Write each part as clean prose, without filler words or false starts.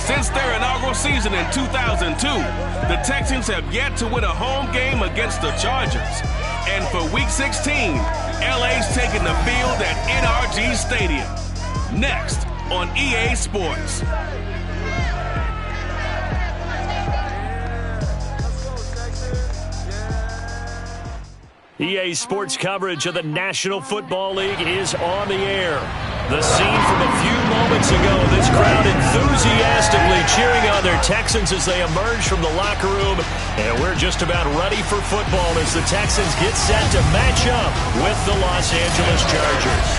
Since their inaugural season in 2002, the Texans have yet to win a home game against the Chargers. And for Week 16, LA's taking the field at NRG Stadium. Next on EA Sports. EA Sports coverage of the National Football League is on the air. The scene from a few moments ago, this crowd enthusiastically cheering on their Texans as they emerge from the locker room. And we're just about ready for football as the Texans get set to match up with the Los Angeles Chargers.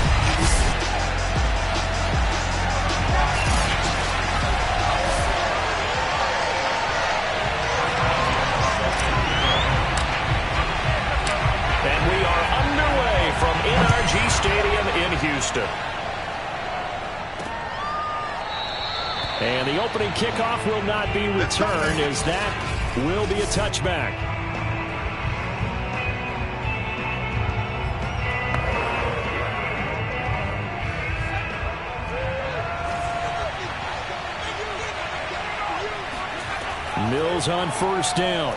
Stadium in Houston. And the opening kickoff will not be returned as that will be a touchback. Mills on first down.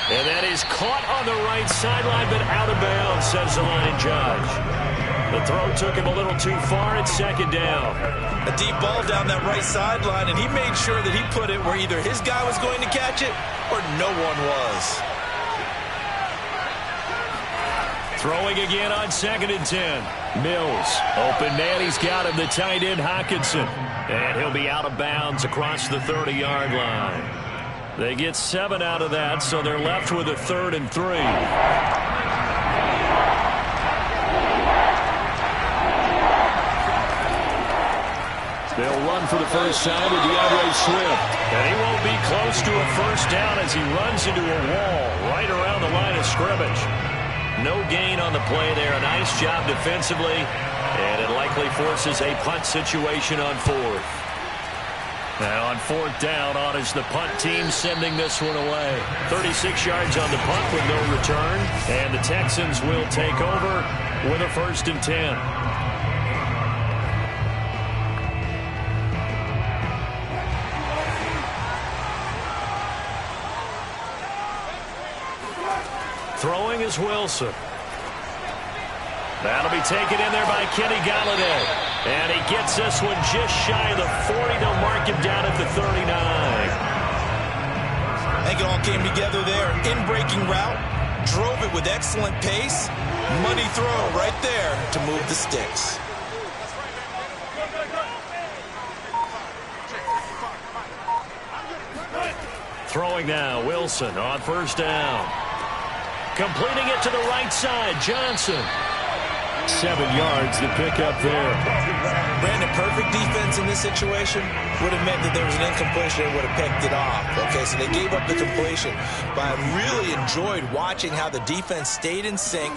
And that is caught on the right sideline, but out of bounds, says the line judge. The throw took him a little too far at second down. A deep ball down that right sideline, and he made sure that he put it where either his guy was going to catch it or no one was. Throwing again on 2nd and 10. Mills, open man, he's got him, the tight end Hockenson. And he'll be out of bounds across the 30-yard line. They get 7 out of that, so they're left with a 3rd and 3. They'll run for the first time with DeAndre Swift. And he won't be close to a first down as he runs into a wall right around the line of scrimmage. No gain on the play there. A nice job defensively. And it likely forces a punt situation on 4th. Now on 4th down, on is the punt team sending this one away. 36 yards on the punt with no return. And the Texans will take over with a 1st and 10. Throwing is Wilson. That'll be taken in there by Kenny Galladay. And he gets this one just shy of the 40. They'll mark him down at the 39. I think it all came together there. In-breaking route. Drove it with excellent pace. Money throw right there to move the sticks. Throwing now, Wilson on first down. Completing it to the right side, Johnson. 7 yards to pick up there. Brandon, perfect defense in this situation would have meant that there was an incompletion and would have picked it off. Okay, so they gave up the completion. But I really enjoyed watching how the defense stayed in sync,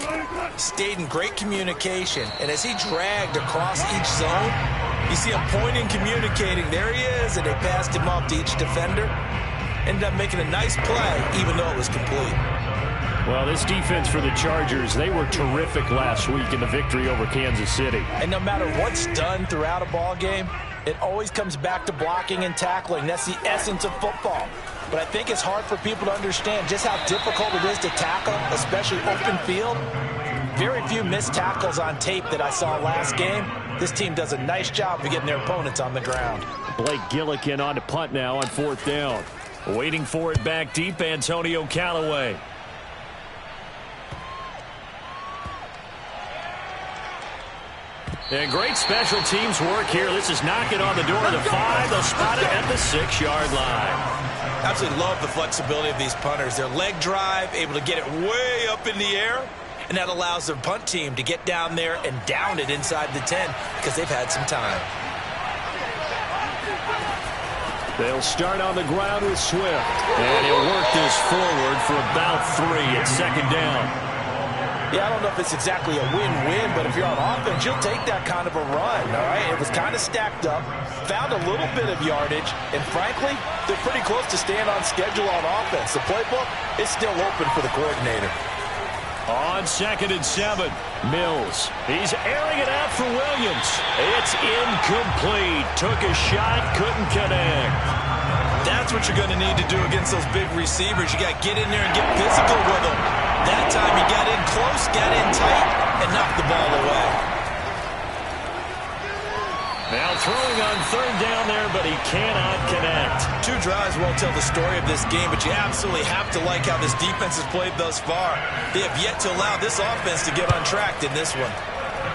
stayed in great communication. And as he dragged across each zone, you see him pointing, communicating. There he is, and they passed him off to each defender. Ended up making a nice play, even though it was complete. Well, this defense for the Chargers, they were terrific last week in the victory over Kansas City. And no matter what's done throughout a ball game, it always comes back to blocking and tackling. That's the essence of football. But I think it's hard for people to understand just how difficult it is to tackle, especially open field. Very few missed tackles on tape that I saw last game. This team does a nice job of getting their opponents on the ground. Blake Gillikin on to punt now on 4th down. Waiting for it back deep, Antonio Callaway. And great special teams work here. This is knocking on the door of the 5. They'll spot it at the 6-yard line. Absolutely love the flexibility of these punters. Their leg drive, able to get it way up in the air, and that allows their punt team to get down there and down it inside the 10 because they've had some time. They'll start on the ground with Swift. And he'll work this forward for about 3 at 2nd down. Yeah, I don't know if it's exactly a win-win, but if you're on offense, you'll take that kind of a run, all right? It was kind of stacked up, found a little bit of yardage, and frankly, they're pretty close to staying on schedule on offense. The playbook is still open for the coordinator. On 2nd and 7, Mills. He's airing it out for Williams. It's incomplete. Took a shot, couldn't connect. That's what you're going to need to do against those big receivers. You got to get in there and get physical with them. That time he got in close, got in tight, and knocked the ball away. Now throwing on 3rd down there, but he cannot connect. 2 drives won't tell the story of this game, but you absolutely have to like how this defense has played thus far. They have yet to allow this offense to get on track in this one.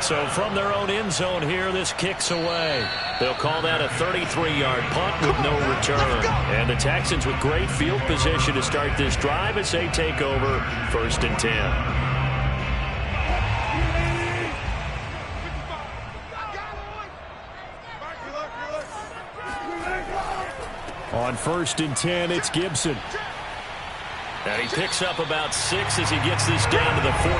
So from their own end zone here, this kicks away. They'll call that a 33-yard punt with no return. And the Texans with great field position to start this drive as they take over 1st and 10. On 1st and 10, it's Gibson. And he picks up about 6 as he gets this down to the 41.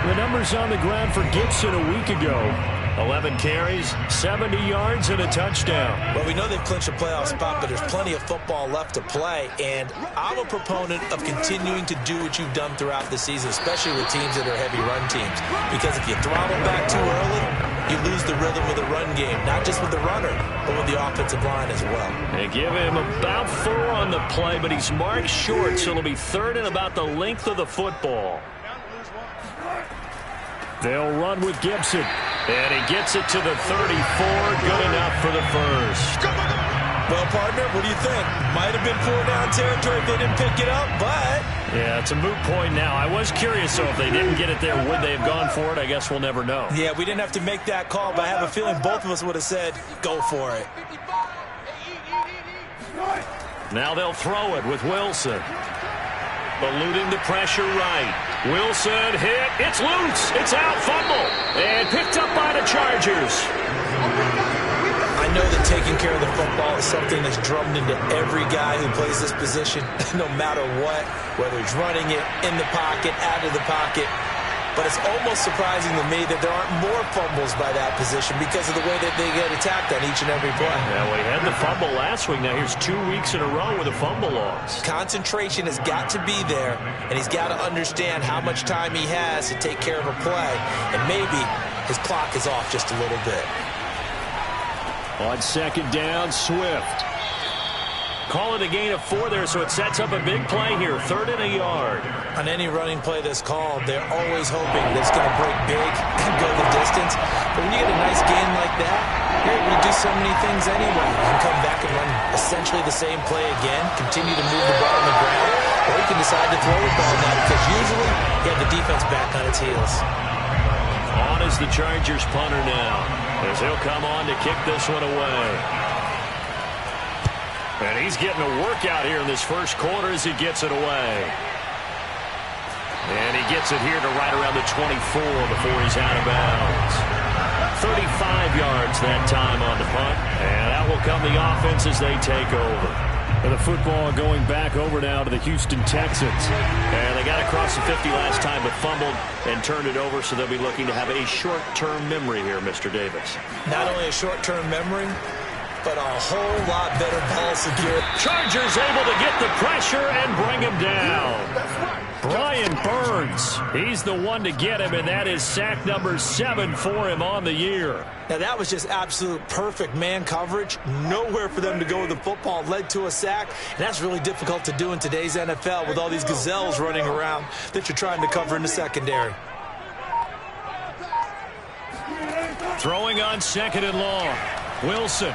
The numbers on the ground for Gibson a week ago. 11 carries, 70 yards, and a touchdown. Well, we know they've clinched a playoff spot, but there's plenty of football left to play. And I'm a proponent of continuing to do what you've done throughout the season, especially with teams that are heavy run teams. Because if you throttle back too early, you lose the rhythm of the run game, not just with the runner, but with the offensive line as well. They give him about 4 on the play, but he's marked short, so it'll be 3rd and about the length of the football. They'll run with Gibson, and he gets it to the 34. Good enough for the first. Well, partner, what do you think? Might have been 4-down territory if they didn't pick it up, but... Yeah, it's a moot point now. I was curious, so if they didn't get it there, would they have gone for it? I guess we'll never know. Yeah, we didn't have to make that call, but I have a feeling both of us would have said, go for it. Now they'll throw it with Wilson. Eluding the pressure right. Wilson hit. It's loose. It's out. Fumble. And picked up by the Chargers. I know that taking care of the football is something that's drummed into every guy who plays this position, no matter what, whether he's running it, in the pocket, out of the pocket. But it's almost surprising to me that there aren't more fumbles by that position because of the way that they get attacked on each and every play. Yeah, we had the fumble last week. Now here's 2 weeks in a row with a fumble loss. Concentration has got to be there, and he's got to understand how much time he has to take care of a play. And maybe his clock is off just a little bit. On 2nd down, Swift. Call it a gain of 4 there, so it sets up a big play here. 3rd and a yard. On any running play that's called, they're always hoping that it's going to break big and go the distance. But when you get a nice gain like that, you're able to do so many things anyway. You can come back and run essentially the same play again, continue to move the ball on the ground, or you can decide to throw the ball now because usually you have the defense back on its heels. On is the Chargers punter now, as he'll come on to kick this one away. And he's getting a workout here in this first quarter as he gets it away. And he gets it here to right around the 24 before he's out of bounds. 35 yards that time on the punt. And out will come the offense as they take over. And the football going back over now to the Houston Texans. And they got across the 50 last time but fumbled and turned it over, so they'll be looking to have a short-term memory here, Mr. Davis. Not only a short-term memory, but a whole lot better ball security. Chargers able to get the pressure and bring him down. Brian Burns, he's the one to get him, and that is sack number 7 for him on the year. Now, that was just absolute perfect man coverage. Nowhere for them to go with the football. Led to a sack, and that's really difficult to do in today's NFL with all these gazelles running around that you're trying to cover in the secondary. Throwing on 2nd and long. Wilson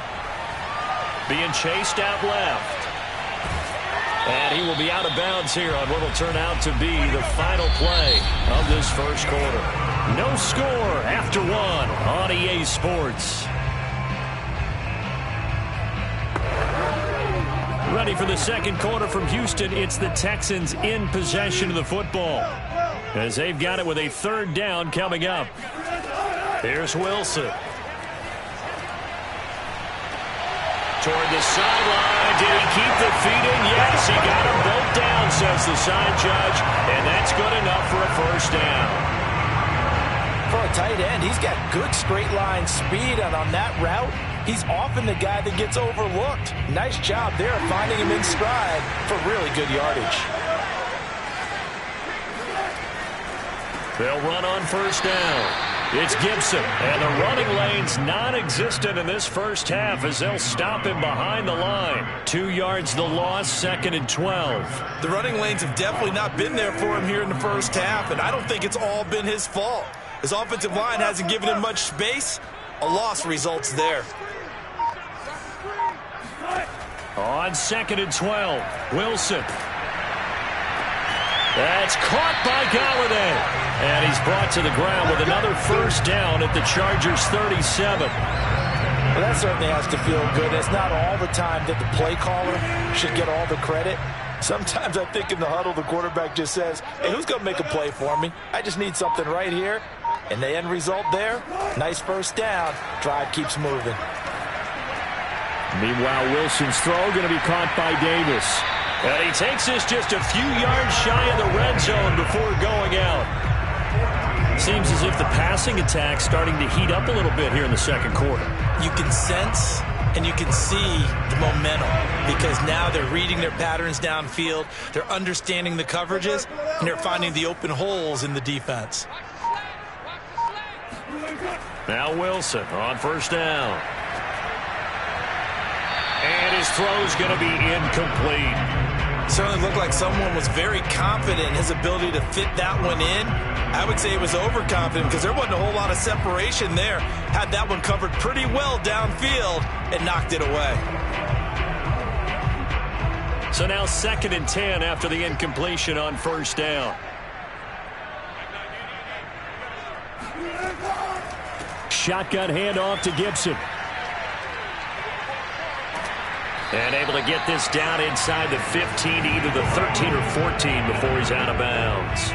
being chased out left. And he will be out of bounds here on what will turn out to be the final play of this first quarter. No score after 1 on EA Sports. Ready for the second quarter from Houston. It's the Texans in possession of the football, as they've got it with a 3rd down coming up. Here's Wilson. Toward the sideline. Did he keep the feet in? Yes, he got them both down, says the side judge, and that's good enough for a 1st down. For a tight end, he's got good straight line speed, and on that route, he's often the guy that gets overlooked. Nice job there of finding him in stride for really good yardage. They'll run on first down. It's Gibson, and the running lane's non-existent in this first half as they'll stop him behind the line. 2 yards the loss, 2nd and 12. The running lanes have definitely not been there for him here in the first half, and I don't think it's all been his fault. His offensive line hasn't given him much space. A loss results there. On 2nd and 12, Wilson. That's caught by Galladay. And he's brought to the ground with another first down at the Chargers' 37. Well, that certainly has to feel good. It's not all the time that the play caller should get all the credit. Sometimes I think in the huddle, the quarterback just says, hey, who's going to make a play for me? I just need something right here. And the end result there, nice first down. Drive keeps moving. Meanwhile, Wilson's throw going to be caught by Davis. And he takes this just a few yards shy of the red zone before going out. Seems as if the passing attack's starting to heat up a little bit here in the second quarter. You can sense and you can see the momentum because now they're reading their patterns downfield, they're understanding the coverages, and they're finding the open holes in the defense. Now Wilson on first down. And his throw's going to be incomplete. Certainly looked like someone was very confident in his ability to fit that one in. I would say he was overconfident because there wasn't a whole lot of separation there. Had that one covered pretty well downfield and knocked it away. So now 2nd and 10 after the incompletion on first down. Shotgun handoff to Gibson. And able to get this down inside the 15, either the 13 or 14 before he's out of bounds.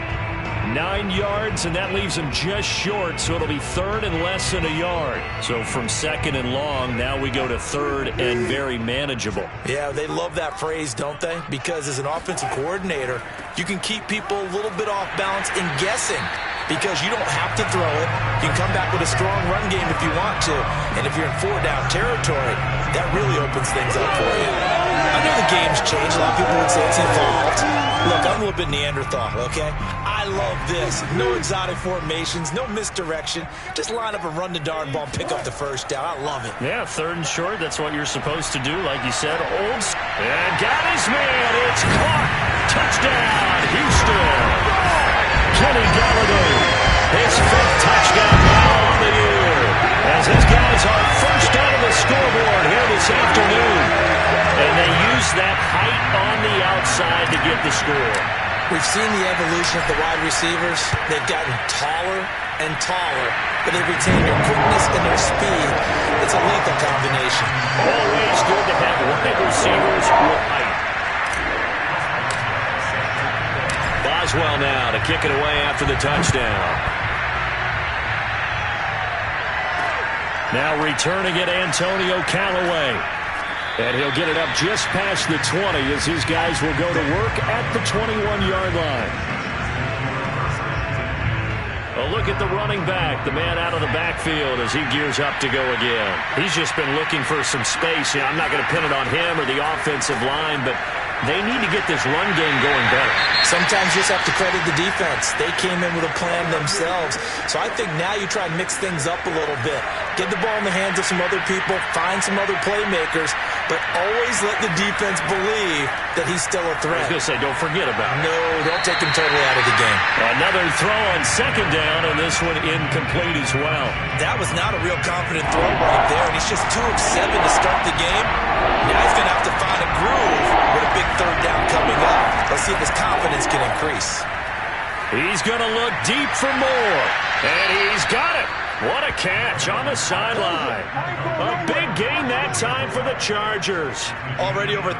9 yards, and that leaves him just short, so it'll be 3rd and less than a yard. So from 2nd and long, now we go to 3rd and very manageable. Yeah, they love that phrase, don't they? Because as an offensive coordinator, you can keep people a little bit off balance and guessing. Because you don't have to throw it. You can come back with a strong run game if you want to. And if you're in 4-down territory, that really opens things up for you. I know the game's changed. A lot of people would say it's evolved. Look, I'm a little bit Neanderthal, okay? I love this. No exotic formations, no misdirection. Just line up and run the darn ball, pick up the first down. I love it. Yeah, 3rd and short, that's what you're supposed to do, like you said. And got his man. It's caught. Touchdown, Houston. Kenny Galladay, his 5th touchdown now on the year, as his guys are first out of the scoreboard here this afternoon. And they use that height on the outside to get the score. We've seen the evolution of the wide receivers. They've gotten taller and taller, but they've retained their quickness and their speed. It's a lethal combination. Always good to have wide receivers with height. Boswell now to kick it away after the touchdown. Now returning it, Antonio Callaway. And he'll get it up just past the 20 as his guys will go to work at the 21-yard line. A look at the running back, the man out of the backfield as he gears up to go again. He's just been looking for some space. I'm not going to pin it on him or the offensive line, but they need to get this run game going better. Sometimes you just have to credit the defense. They came in with a plan themselves. So I think now you try and mix things up a little bit. Get the ball in the hands of some other people, find some other playmakers, but always let the defense believe that he's still a threat. I was going to say, don't forget about it. No, don't take him totally out of the game. Another throw on 2nd down, and this one incomplete as well. That was not a real confident throw right there, and he's just 2 of 7 to start the game. Now he's going to have to find a groove with a big 3rd down coming up. Let's see if his confidence can increase. He's going to look deep for more, and he's got it. What a catch on the sideline. A big gain that time for the Chargers. Already over.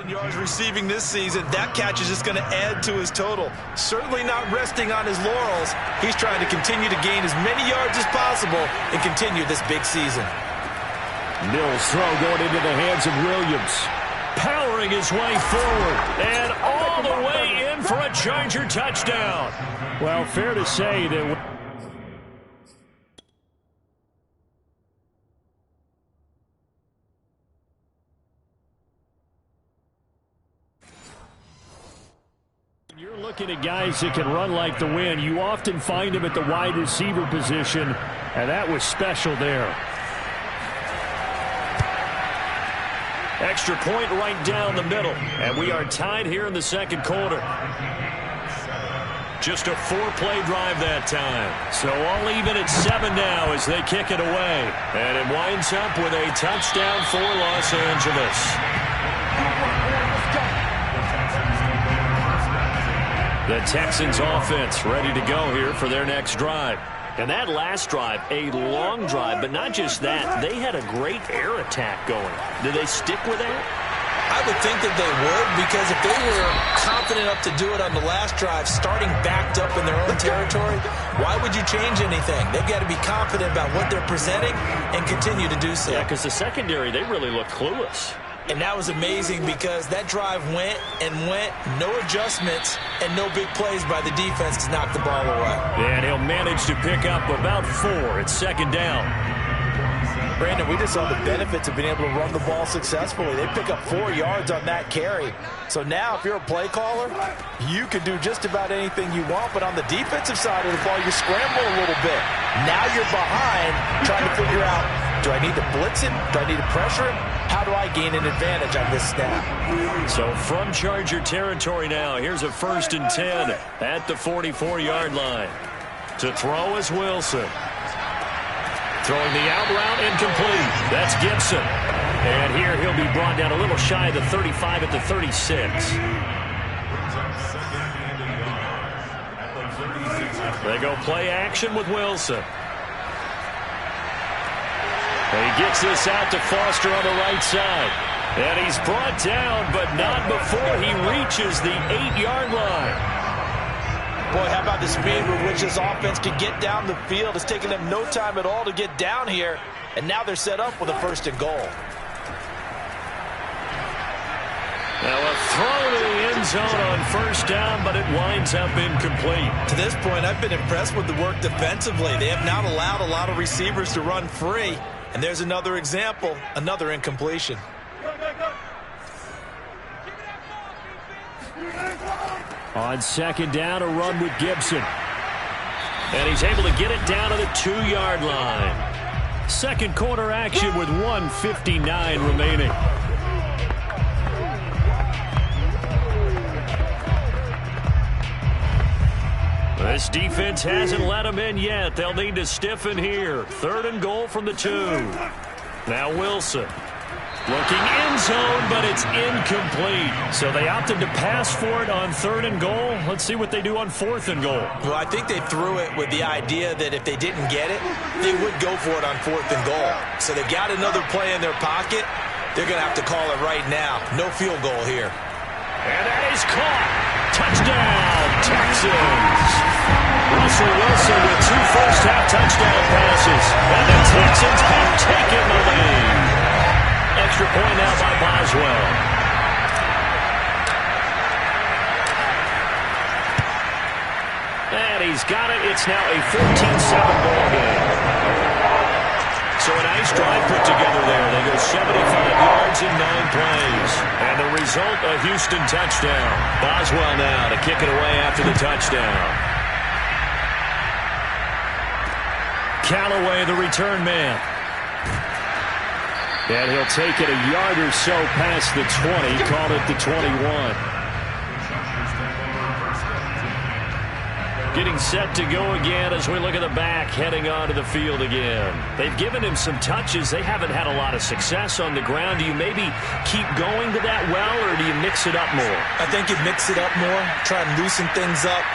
Yards receiving this season. That catch is just going to add to his total. Certainly not resting on his laurels. He's trying to continue to gain as many yards as possible and continue this big season. Mills' throw going into the hands of Williams. Powering his way forward. And all the way in for a Charger touchdown. Well, fair to say that You're looking at guys that can run like the wind. You often find them at the wide receiver position, and that was special there. Extra point right down the middle, and we are tied here in the second quarter. Just a 4-play drive that time. So all even at 7 now as they kick it away. And it winds up with a touchdown for Los Angeles. The Texans offense ready to go here for their next drive. And that last drive, a long drive, but not just that. They had a great air attack going. Did they stick with that? I would think that they would, because if they were confident enough to do it on the last drive, starting backed up in their own territory, why would you change anything? They've got to be confident about what they're presenting and continue to do so. Yeah, because the secondary, they really look clueless. And that was amazing because that drive went and went, no adjustments, and no big plays by the defense to knock the ball away. And he'll manage to pick up about 4. It's second down. Brandon, we just saw the benefits of being able to run the ball successfully. They pick up 4 yards on that carry. So now if you're a play caller, you can do just about anything you want. But on the defensive side of the ball, you scramble a little bit. Now you're behind trying to figure out, do I need to blitz him? Do I need to pressure him? How do I gain an advantage on this snap? So from Charger territory now, here's a 1st and 10 at the 44-yard line. To throw is Wilson. Throwing the out route, incomplete. That's Gibson. And here he'll be brought down a little shy of the 35 at the 36. They go play action with Wilson. And he gets this out to Foster on the right side. And he's brought down, but not before he reaches the 8-yard line. Boy, how about the speed with which this offense can get down the field? It's taken them no time at all to get down here, and now they're set up with a 1st and goal. Now a throw to the end zone on 1st down, but it winds up incomplete. To this point, I've been impressed with the work defensively. They have not allowed a lot of receivers to run free. And there's another example, another incompletion. On 2nd down, a run with Gibson. And he's able to get it down to the 2-yard line. Second quarter action with 1:59 remaining. This defense hasn't let them in yet. They'll need to stiffen here. 3rd and goal from the 2. Now Wilson. Looking end zone, but it's incomplete. So they opted to pass for it on 3rd and goal. Let's see what they do on 4th and goal. Well, I think they threw it with the idea that if they didn't get it, they would go for it on 4th and goal. So they've got another play in their pocket. They're going to have to call it right now. No field goal here. And that is caught. Touchdown, Texans. Russell Wilson with 2 first-half touchdown passes. And the Texans have taken the lead. Extra point now by Boswell. And he's got it. It's now a 14-7 ball game. So a nice drive put together there. They go 75 yards in 9 plays. And the result, a Houston touchdown. Boswell now to kick it away after the touchdown. Callaway, the return man. And he'll take it a yard or so past the 20, called it the 21. Getting set to go again as we look at the back, heading onto the field again. They've given him some touches. They haven't had a lot of success on the ground. Do you maybe keep going to that well, or do you mix it up more? I think you mix it up more, try and loosen things up.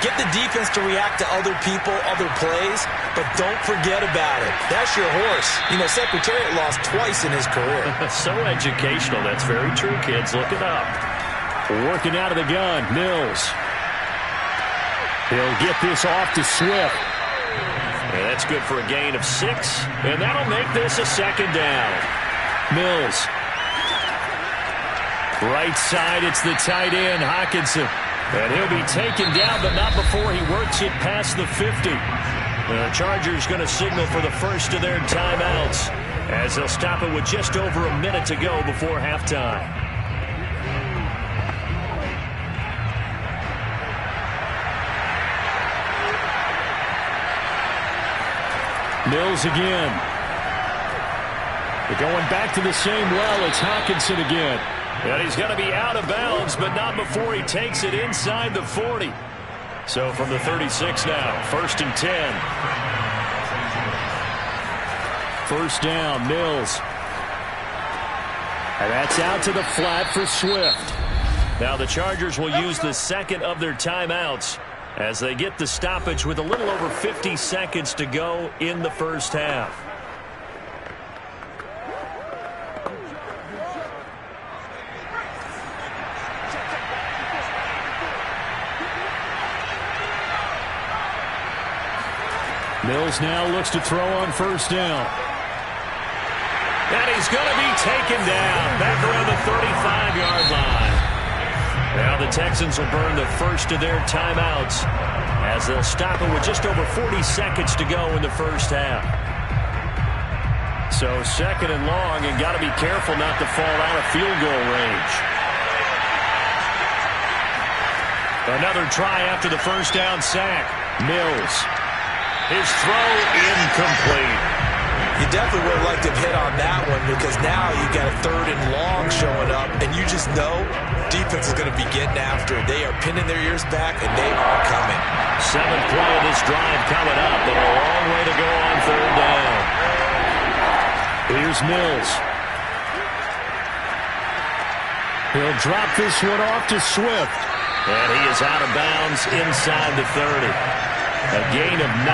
Get the defense to react to other people, other plays, but don't forget about it. That's your horse. You know, Secretariat lost twice in his career. So educational. That's very true, kids. Look it up. Working out of the gun, Mills. He'll get this off to Swift. And that's good for a gain of 6. And that'll make this a 2nd down. Mills. Right side, it's the tight end, Hockenson. And he'll be taken down, but not before he works it past the 50. The Chargers going to signal for the first of their timeouts as they'll stop it with just over a minute to go before halftime. Mills again. They're going back to the same well. It's Hawkinson again. And he's going to be out of bounds, but not before he takes it inside the 40. So from the 36 now, 1st and 10. First down, Mills. And that's out to the flat for Swift. Now the Chargers will use the second of their timeouts as they get the stoppage with a little over 50 seconds to go in the first half. Mills now looks to throw on first down. And he's going to be taken down back around the 35-yard line. Now the Texans will burn the first of their timeouts as they'll stop it with just over 40 seconds to go in the first half. So 2nd and long, and got to be careful not to fall out of field goal range. Another try after the first down sack. Mills. His throw incomplete. You definitely would have liked to have hit on that one because now you got a 3rd and long showing up, and you just know defense is going to be getting after it. They are pinning their ears back, and they are coming. 7th play of this drive coming up, and a long way to go on 3rd down. Here's Mills. He'll drop this one off to Swift. And he is out of bounds inside the 30. A gain of 9,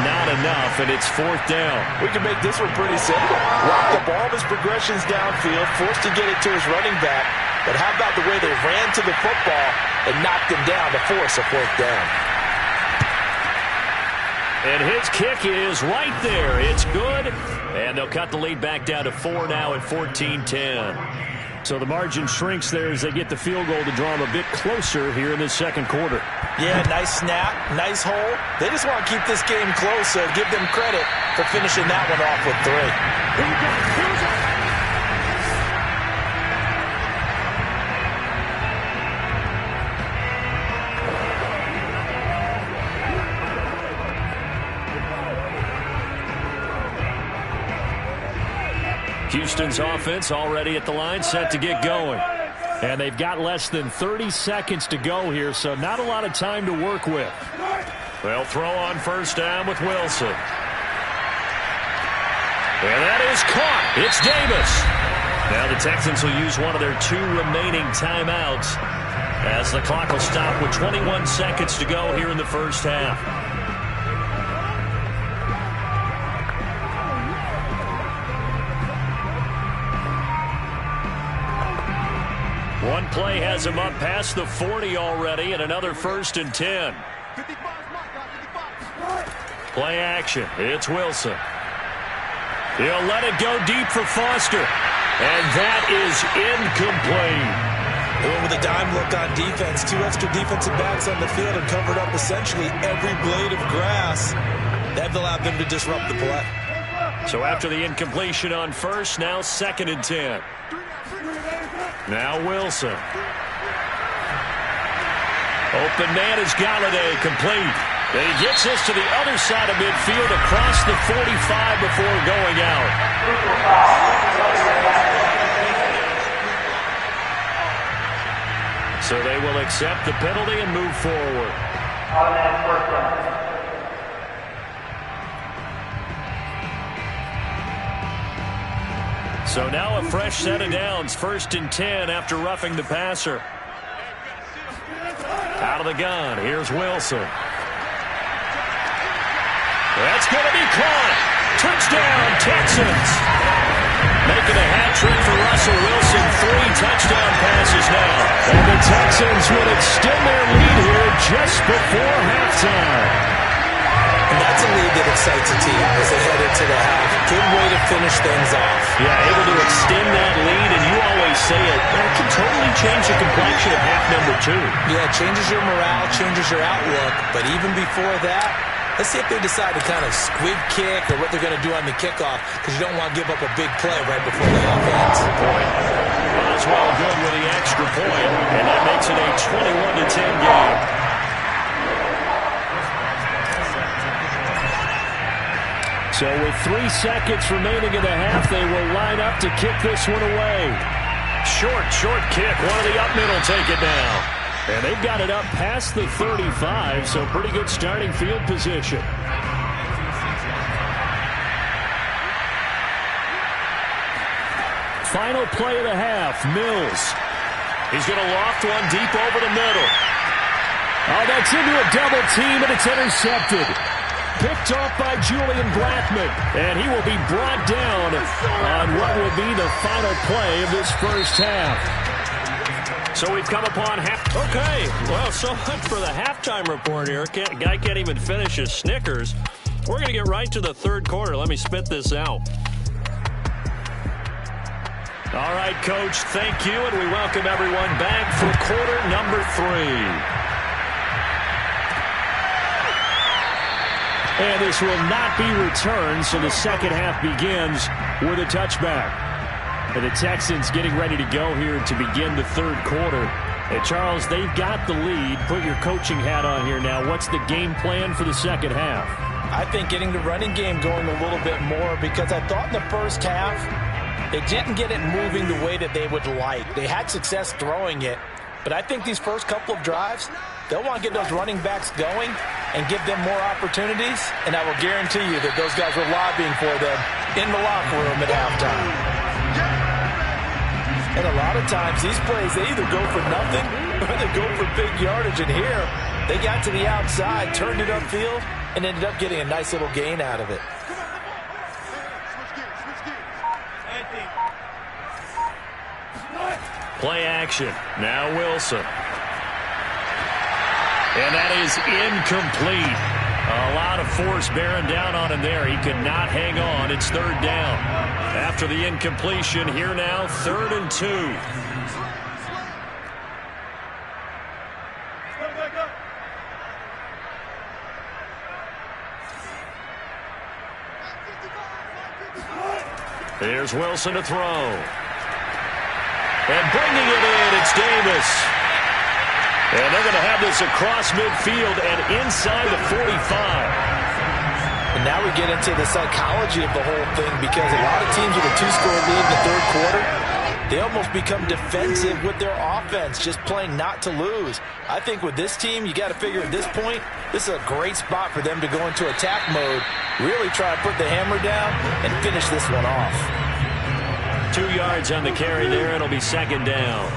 not enough, and it's 4th down. We can make this one pretty simple. Lock up all of his progressions downfield, forced to get it to his running back. But how about the way they ran to the football and knocked him down to force a 4th down? And his kick is right there. It's good. And they'll cut the lead back down to 4 now at 14-10. So the margin shrinks there as they get the field goal to draw them a bit closer here in this second quarter. Yeah, nice snap, nice hole. They just want to keep this game close, so give them credit for finishing that one off with 3. Houston's offense already at the line, set to get going. And they've got less than 30 seconds to go here, so not a lot of time to work with. They'll throw on first down with Wilson. And that is caught. It's Davis. Now the Texans will use one of their 2 remaining timeouts as the clock will stop with 21 seconds to go here in the first half. One play has him up past the 40 already, and another 1st and 10. Play action. It's Wilson. He'll let it go deep for Foster. And that is incomplete. With a dime look on defense, 2 extra defensive backs on the field and covered up essentially every blade of grass. That allowed them to disrupt the play. So after the incompletion on first, now 2nd and 10. Now Wilson. Open man is Galladay, complete. And he gets this to the other side of midfield across the 45 before going out. So they will accept the penalty and move forward. So now a fresh set of downs, 1st and 10 after roughing the passer. Out of the gun, here's Wilson. That's going to be caught. Touchdown, Texans. Making a hat trick for Russell Wilson, 3 touchdown passes now. And the Texans will extend their lead here just before halftime. And that's a lead that excites a team as they head into the half. Good way to finish things off. Yeah, able to extend that lead, and you always say it, that can totally change the complexion of half number 2. Yeah, it changes your morale, changes your outlook. But even before that, let's see if they decide to kind of squib kick or what they're going to do on the kickoff, because you don't want to give up a big play right before the half ends. Oswald good with the extra point, and that makes it a 21-10 game. So with 3 seconds remaining in the half, they will line up to kick this one away. Short kick. One of the up middle take it down. And they've got it up past the 35, so pretty good starting field position. Final play of the half, Mills. He's going to loft one deep over the middle. Oh, that's into a double team, and it's intercepted. Picked off by Julian Blackman, and he will be brought down on what will be the final play of this first half. So we've come upon half. Okay, well, so much for the halftime report here. Guy can't even finish his Snickers. We're going to get right to the third quarter. Let me spit this out. All right, Coach, thank you, and we welcome everyone back for quarter number 3. And this will not be returned, so the second half begins with a touchback. And the Texans getting ready to go here to begin the third quarter. And Charles, they've got the lead. Put your coaching hat on here now. What's the game plan for the second half? I think getting the running game going a little bit more, because I thought in the first half they didn't get it moving the way that they would like. They had success throwing it, but I think these first couple of drives, they'll want to get those running backs going and give them more opportunities, and I will guarantee you that those guys were lobbying for them in the locker room at halftime. And a lot of times, these plays, they either go for nothing or they go for big yardage. And here, they got to the outside, turned it upfield, and ended up getting a nice little gain out of it. Play action. Now Wilson. And that is incomplete. A lot of force bearing down on him there. He could not hang on. It's third down. After the incompletion, here now, 3rd and 2. Here's Wilson to throw. And bringing it in, it's Davis. And they're going to have this across midfield and inside the 45. And now we get into the psychology of the whole thing, because a lot of teams with a 2-score lead in the third quarter, they almost become defensive with their offense, just playing not to lose. I think with this team, you got to figure at this point, this is a great spot for them to go into attack mode, really try to put the hammer down and finish this one off. 2 yards on the carry there. It'll be second down.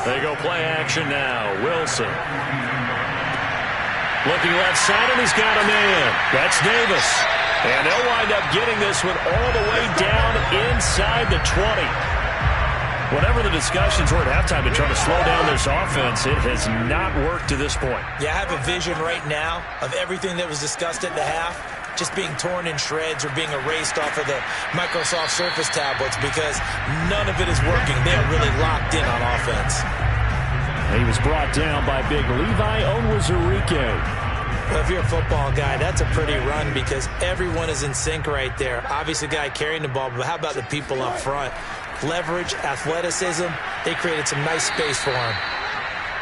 They go play action now. Wilson. Looking left side, and he's got a man. That's Davis. And they'll wind up getting this one all the way down inside the 20. Whatever the discussions were at halftime to try to slow down this offense, it has not worked to this point. Yeah, I have a vision right now of everything that was discussed at the half just being torn in shreds or being erased off of the Microsoft Surface tablets, because none of it is working. They are really locked in on offense. He was brought down by big Levi Onwuzurike. Well, if you're a football guy, that's a pretty run, because everyone is in sync right there. Obviously, the guy carrying the ball, but how about the people up front? Leverage, athleticism, they created some nice space for him.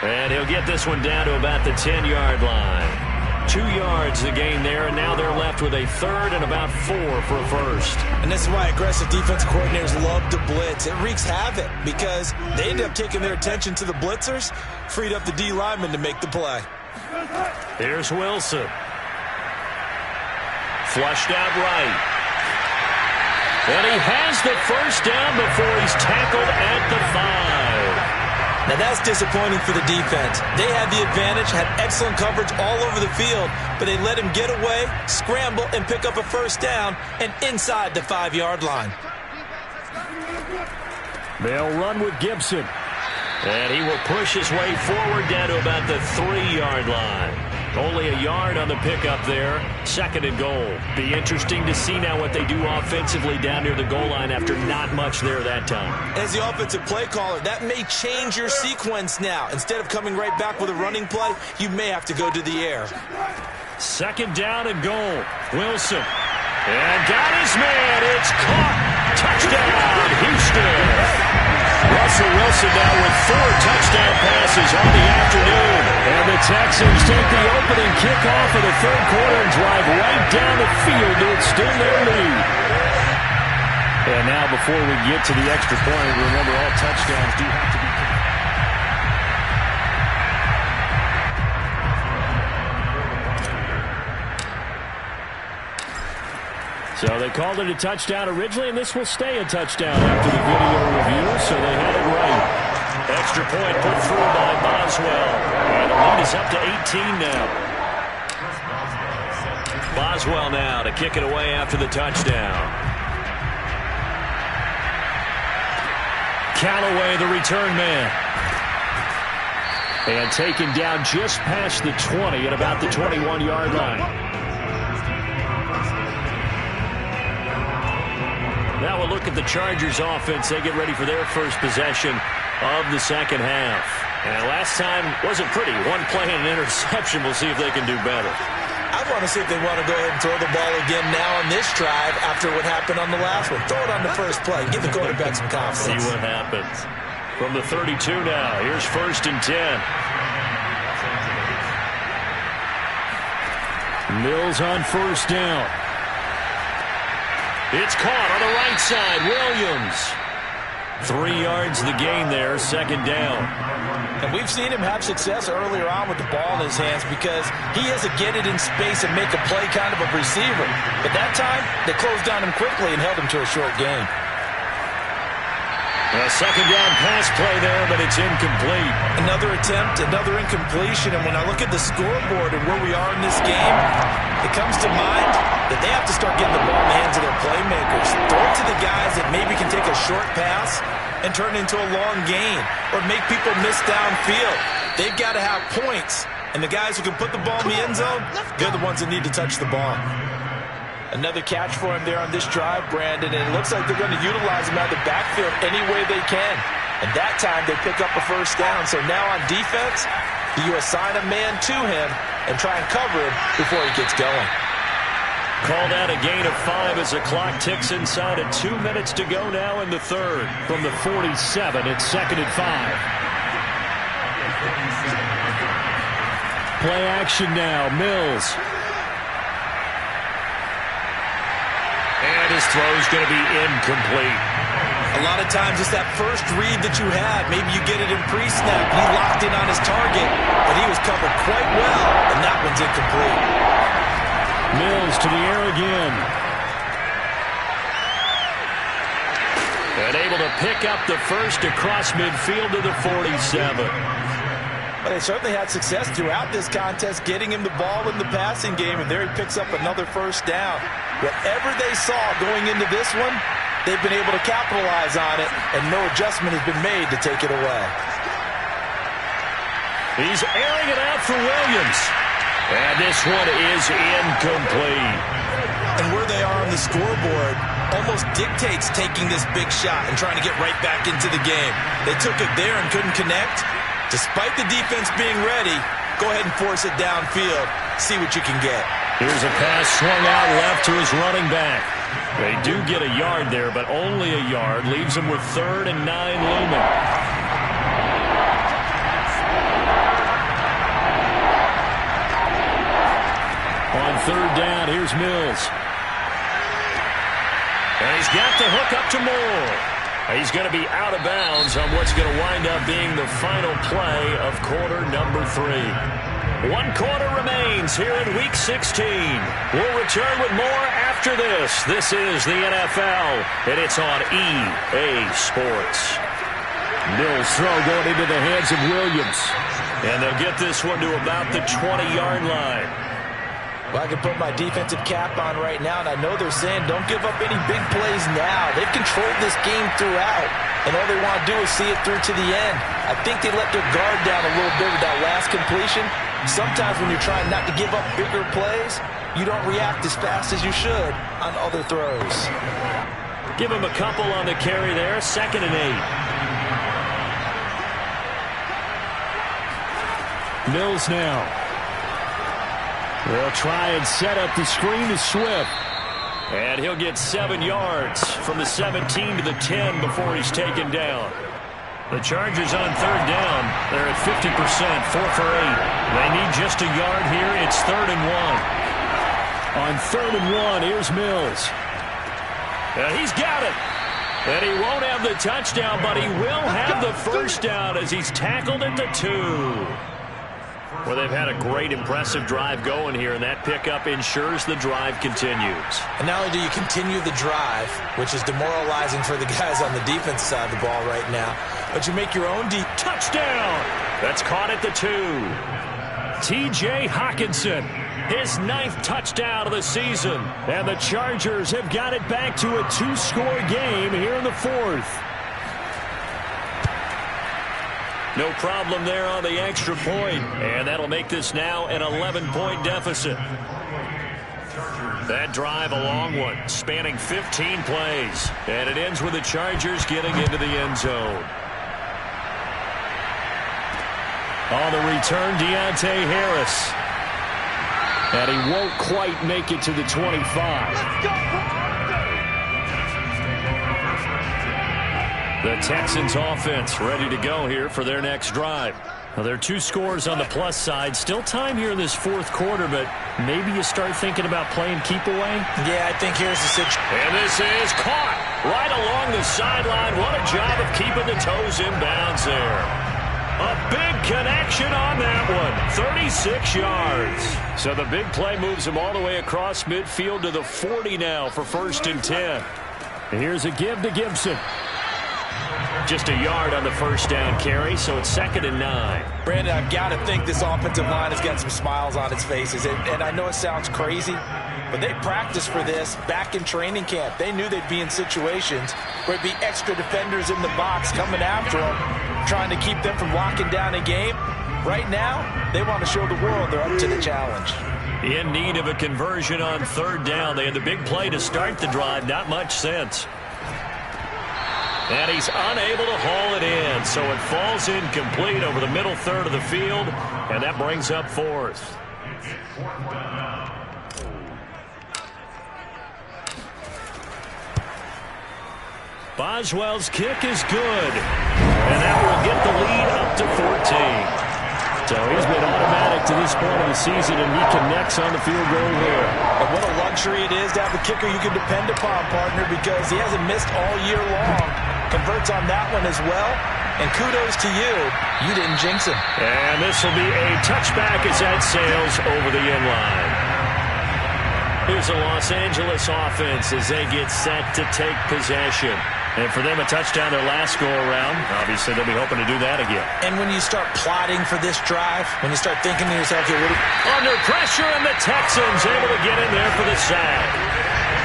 And he'll get this one down to about the 10-yard line. 2 yards the gain there, and now they're left with a 3rd and about 4 for a first. And this is why aggressive defensive coordinators love to blitz. It wreaks havoc, because they end up taking their attention to the blitzers, freed up the D lineman to make the play. Here's Wilson. Flushed out right. And he has the first down before he's tackled at the 5. Now that's disappointing for the defense. They had the advantage, had excellent coverage all over the field, but they let him get away, scramble, and pick up a first down, and inside the 5-yard line. They'll run with Gibson. And he will push his way forward down to about the 3-yard line. Only a yard on the pickup there. 2nd and goal. Be interesting to see now what they do offensively down near the goal line after not much there that time. As the offensive play caller, that may change your sequence now. Instead of coming right back with a running play, you may have to go to the air. 2nd down and goal. Wilson. And got his man. It's caught. Touchdown, Houston. Russell Wilson now with 4 touchdown passes on the afternoon. And And the Texans take the opening kickoff of the third quarter and drive right down the field to extend their lead. And now before we get to the extra point, remember all touchdowns do have to be kicked. So they called it a touchdown originally, and this will stay a touchdown after the video review, so they had it right. Extra point put through by Boswell. And the lead is up to 18 now. Boswell now to kick it away after the touchdown. Callaway, the return man. And taken down just past the 20 at about the 21-yard line. Now we'll look at the Chargers offense. They get ready for their first possession of the second half. And last time wasn't pretty. One play and an interception. We'll see if they can do better. I want to see if they want to go ahead and throw the ball again now on this drive after what happened on the last one. Throw it on the first play. Give the quarterback some confidence. See what happens. From the 32 now. Here's 1st and 10. Mills on 1st down. It's caught on the right side. Williams. 3 yards the gain there, 2nd down. And we've seen him have success earlier on with the ball in his hands because he has to get it in space and make a play kind of a receiver. But that time, they closed down him quickly and held him to a short gain. A 2nd down pass play there, but it's incomplete. Another attempt, another incompletion. And when I look at the scoreboard and where we are in this game, it comes to mind that they have to start getting the ball in the hands of their playmakers. Throw it to the guys that maybe can take a short pass and turn it into a long gain or make people miss downfield. They've got to have points. And the guys who can put the ball in the end zone, they're the ones that need to touch the ball. Another catch for him there on this drive, Brandon, and it looks like they're going to utilize him out of the backfield any way they can. And that time they pick up a 1st down. So now on defense, you assign a man to him and try and cover him before he gets going. Called out a gain of 5 as the clock ticks inside of 2 minutes to go now in the third. From the 47, it's 2nd and 5. Play action now, Mills. And his throw's going to be incomplete. A lot of times it's that first read that you had. Maybe you get it in pre-snap. He locked in on his target, but he was covered quite well, and that one's incomplete. Mills to the air again. And able to pick up the first across midfield to the 47. Well, they certainly had success throughout this contest, getting him the ball in the passing game, and there he picks up another 1st down. Whatever they saw going into this one, they've been able to capitalize on it, and no adjustment has been made to take it away. He's airing it out for Williams. And this one is incomplete. And where they are on the scoreboard almost dictates taking this big shot and trying to get right back into the game. They took it there and couldn't connect. Despite the defense being ready, go ahead and force it downfield. See what you can get. Here's a pass swung out left to his running back. They do get a yard there, but only a yard. Leaves them with 3rd and 9 looming. On 3rd down, here's Mills. And he's got the hook up to Moore. He's going to be out of bounds on what's going to wind up being the final play of quarter number 3. 1 quarter remains here in Week 16. We'll return with more after this. This is the NFL, and it's on EA Sports. Mills' throw going into the hands of Williams. And they'll get this one to about the 20-yard line. Well, I can put my defensive cap on right now, and I know they're saying don't give up any big plays now. They've controlled this game throughout, and all they want to do is see it through to the end. I think they let their guard down a little bit with that last completion. Sometimes when you're trying not to give up bigger plays, you don't react as fast as you should on other throws. Give him a couple on the carry there, 2nd and 8. Mills now. They'll try and set up the screen to Swift. And he'll get 7 yards from the 17 to the 10 before he's taken down. The Chargers on third down. They're at 50%, 4 for 8. They need just a yard here. It's 3rd and 1. On 3rd and 1, here's Mills. And he's got it. And he won't have the touchdown, but he will have the first down as he's tackled at the 2. Well, they've had a great, impressive drive going here, and that pickup ensures the drive continues. And not only do you continue the drive, which is demoralizing for the guys on the defense side of the ball right now, but you make your own deep touchdown. That's caught at the 2. T.J. Hockenson, his 9th touchdown of the season. And the Chargers have got it back to a 2-score game here in the 4th. No problem there on the extra point. And that'll make this now an 11-point deficit. That drive a long one, spanning 15 plays. And it ends with the Chargers getting into the end zone. On the return, Deontay Harris. And he won't quite make it to the 25. The Texans offense ready to go here for their next drive. Well, there are 2 scores on the plus side. Still time here in this 4th quarter, but maybe you start thinking about playing keep away. Yeah, I think here's the situation. And this is caught right along the sideline. What a job of keeping the toes in bounds there. A big connection on that one. 36 yards. So the big play moves him all the way across midfield to the 40 now for 1st and 10. Here's a give to Gibson. Just a yard on the first down carry, so it's 2nd and 9. Brandon, I've got to think this offensive line has got some smiles on its faces. And I know it sounds crazy, but they practiced for this back in training camp. They knew they'd be in situations where it'd be extra defenders in the box coming after them, trying to keep them from locking down a game. Right now, they want to show the world they're up to the challenge. In need of a conversion on 3rd down. They had the big play to start the drive. Not much sense. And he's unable to haul it in, so it falls incomplete over the middle 3rd of the field, and that brings up 4th. Boswell's kick is good, and that will get the lead up to 14. So he's been automatic to this point of the season, and he connects on the field goal there. And what a luxury it is to have a kicker you can depend upon, partner, because he hasn't missed all year long. Converts on that one as well. And kudos to you. You didn't jinx him. And this will be a touchback as that sails over the end line. Here's the Los Angeles offense as they get set to take possession. And for them, a touchdown their last go-around. Obviously, they'll be hoping to do that again. And when you start plotting for this drive, when you start thinking to yourself, under pressure, and the Texans able to get in there for the sack.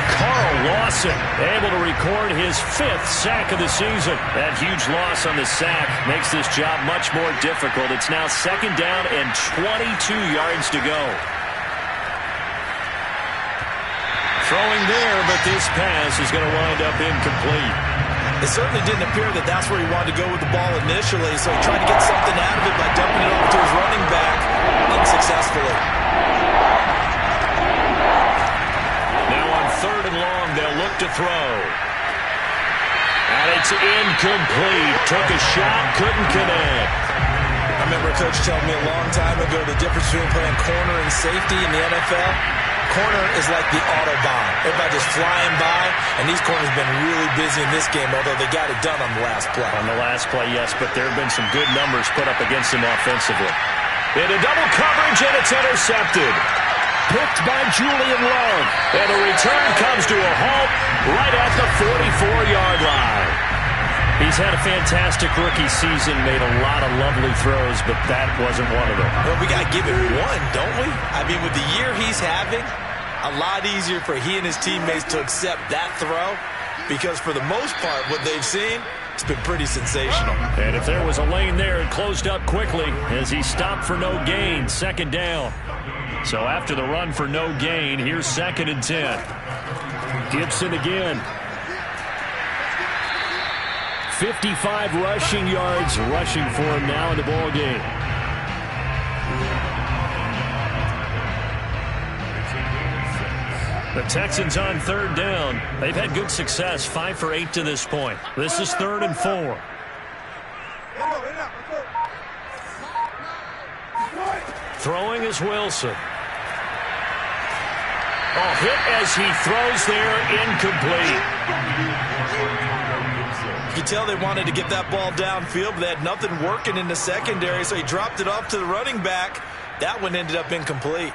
Carl Lawson able to record his 5th sack of the season. That huge loss on the sack makes this job much more difficult. It's now 2nd down and 22 yards to go. Throwing there, but this pass is going to wind up incomplete. It certainly didn't appear that that's where he wanted to go with the ball initially, so he tried to get something out of it by dumping it off to his running back unsuccessfully. Now on 3rd and long, they'll look to throw. And it's incomplete. Took a shot, couldn't connect. I remember a coach telling me a long time ago the difference between playing corner and safety in the NFL. Corner is like the Autobahn. Everybody just flying by, and these corners have been really busy in this game, although they got it done on the last play. On the last play, yes, but there have been some good numbers put up against them offensively. Into double coverage, and it's intercepted. Picked by Julian Love. And the return comes to a halt right at the 44-yard line. He's had a fantastic rookie season, made a lot of lovely throws, but that wasn't one of them. Well, we got to give him one, don't we? I mean, with the year he's having, a lot easier for he and his teammates to accept that throw, because for the most part, what they've seen, it's been pretty sensational. And if there was a lane there, it closed up quickly as he stopped for no gain, 2nd down. So after the run for no gain, here's 2nd and 10. Gibson again. 55 rushing yards rushing for him now in the ball game. The Texans on 3rd down. They've had good success, 5 for 8 to this point. This is 3rd and 4. Throwing is Wilson. Oh, hit as he throws there, incomplete. You can tell they wanted to get that ball downfield, but they had nothing working in the secondary, so he dropped it off to the running back. That one ended up incomplete.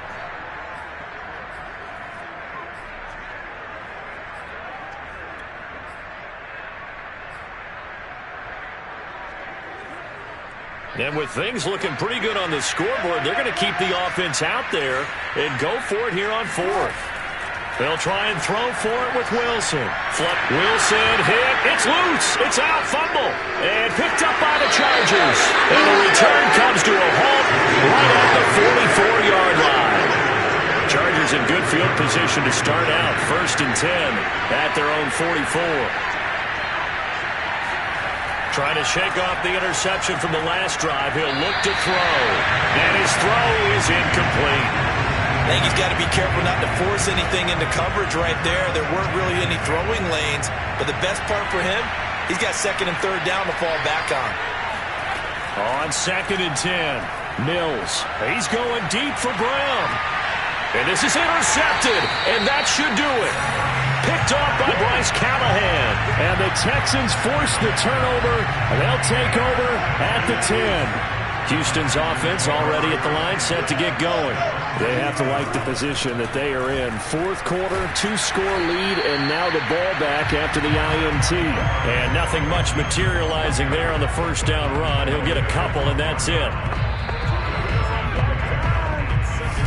And with things looking pretty good on the scoreboard, they're going to keep the offense out there and go for it here on fourth. They'll try and throw for it with Wilson. Wilson hit. It's loose. It's out. Fumble. And picked up by the Chargers. And the return comes to a halt right at the 44-yard line. Chargers in good field position to start out. 1st and 10 at their own 44. Trying to shake off the interception from the last drive. He'll look to throw. And his throw is incomplete. I think he's got to be careful not to force anything into coverage right there. There weren't really any throwing lanes. But the best part for him, he's got 2nd and 3rd down to fall back on. On 2nd and 10, Mills. He's going deep for Brown. And this is intercepted. And that should do it. Picked off by Bryce Callahan. And the Texans force the turnover. They'll take over at the 10. Houston's offense already at the line, set to get going. They have to like the position that they are in. 4th quarter, 2-score lead, and now the ball back after the INT. And nothing much materializing there on the 1st down run. He'll get a couple, and that's it.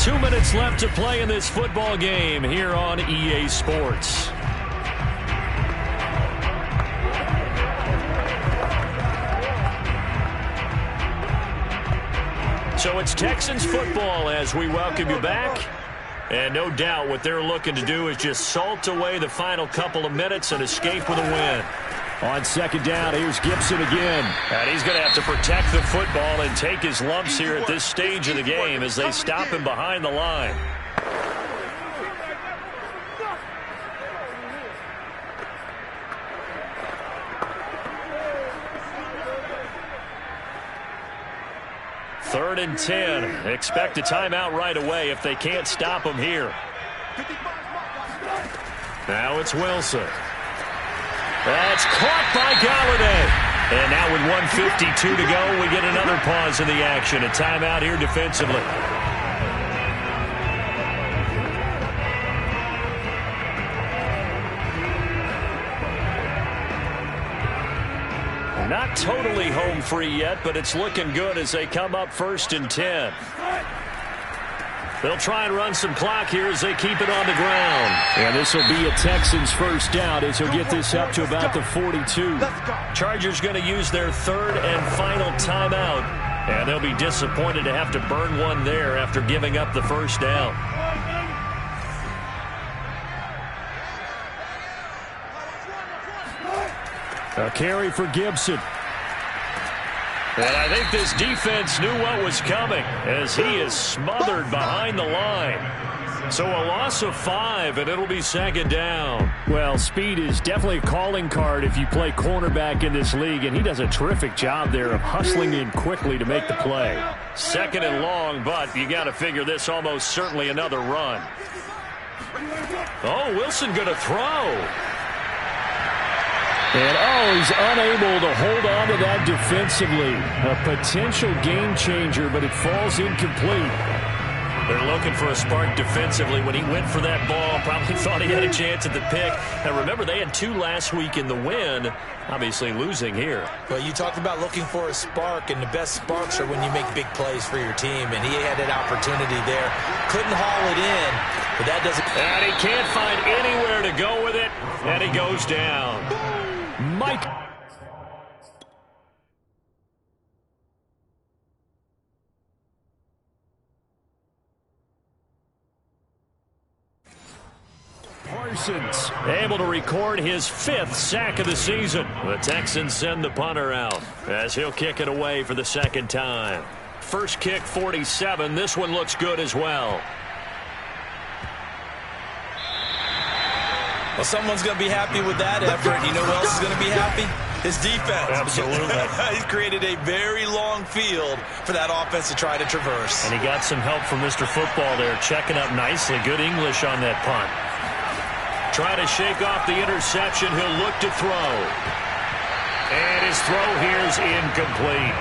2 minutes left to play in this football game here on EA Sports. So it's Texans football as we welcome you back. And no doubt what they're looking to do is just salt away the final couple of minutes and escape with a win. On 2nd down, here's Gibson again. And he's going to have to protect the football and take his lumps here at this stage of the game as they stop him behind the line. Third and 10. Expect a timeout right away if they can't stop him here. Now it's Wilson. That's caught by Galladay. And now with 1:52 to go, we get another pause in the action. A timeout here defensively. Not totally home free yet, but it's looking good as they come up 1st and 10. They'll try and run some clock here as they keep it on the ground. And this will be a Texans 1st down as he'll get this up to about the 42. Chargers going to use their 3rd and final timeout. And they'll be disappointed to have to burn one there after giving up the 1st down. A carry for Gibson. And I think this defense knew what was coming as he is smothered behind the line. So a loss of 5, and it'll be 2nd down. Well, speed is definitely a calling card if you play cornerback in this league, and he does a terrific job there of hustling in quickly to make the play. 2nd and long, but you got to figure this almost certainly another run. Oh, Wilson going to throw. And, he's unable to hold on to that defensively. A potential game changer, but it falls incomplete. They're looking for a spark defensively. When he went for that ball, probably thought he had a chance at the pick. And remember, they had 2 last week in the win, obviously losing here. Well, you talked about looking for a spark, and the best sparks are when you make big plays for your team. And he had that opportunity there. Couldn't haul it in, but that doesn't... And he can't find anywhere to go with it, and he goes down. Mike. Parsons able to record his 5th sack of the season. The Texans send the punter out as he'll kick it away for the 2nd time. First kick 47. This one looks good as well. Well, someone's going to be happy with that effort. You know who else is going to be happy? His defense. Absolutely. He's created a very long field for that offense to try to traverse. And he got some help from Mr. Football there, checking up nicely. Good English on that punt. Try to shake off the interception. He'll look to throw. And his throw here is incomplete.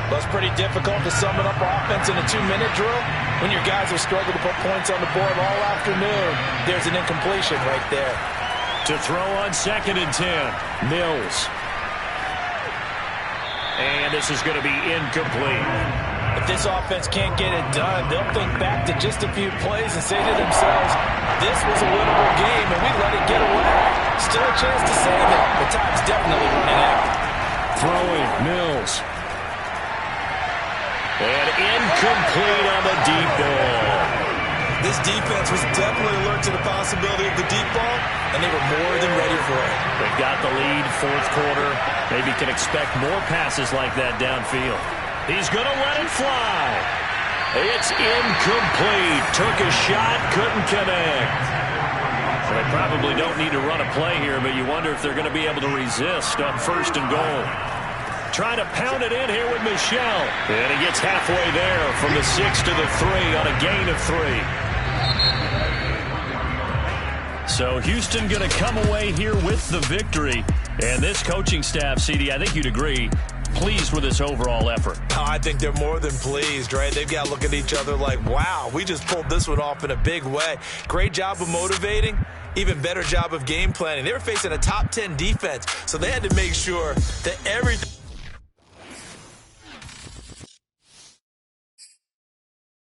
Well, it's pretty difficult to sum it up offense in a 2-minute drill when your guys have struggled to put points on the board all afternoon. There's an incompletion right there. To throw on 2nd and 10. Mills. And this is going to be incomplete. If this offense can't get it done, they'll think back to just a few plays and say to themselves, this was a winnable game and we let it get away. Still a chance to save it. The time's definitely running out. Throwing, Mills. And incomplete on the deep ball. This defense was definitely alert to the possibility of the deep ball, and they were more than ready for it. They've got the lead, 4th quarter. Maybe can expect more passes like that downfield. He's going to let it fly. It's incomplete. Took a shot, couldn't connect. They probably don't need to run a play here, but you wonder if they're going to be able to resist on 1st and goal. Trying to pound it in here with Michel. And he gets halfway there from the 6 to the 3 on a gain of 3. So Houston going to come away here with the victory. And this coaching staff, CD, I think you'd agree, pleased with this overall effort. Oh, I think they're more than pleased, right? They've got to look at each other like, wow, we just pulled this one off in a big way. Great job of motivating. Even better job of game planning. They were facing a top 10 defense, so they had to make sure that everything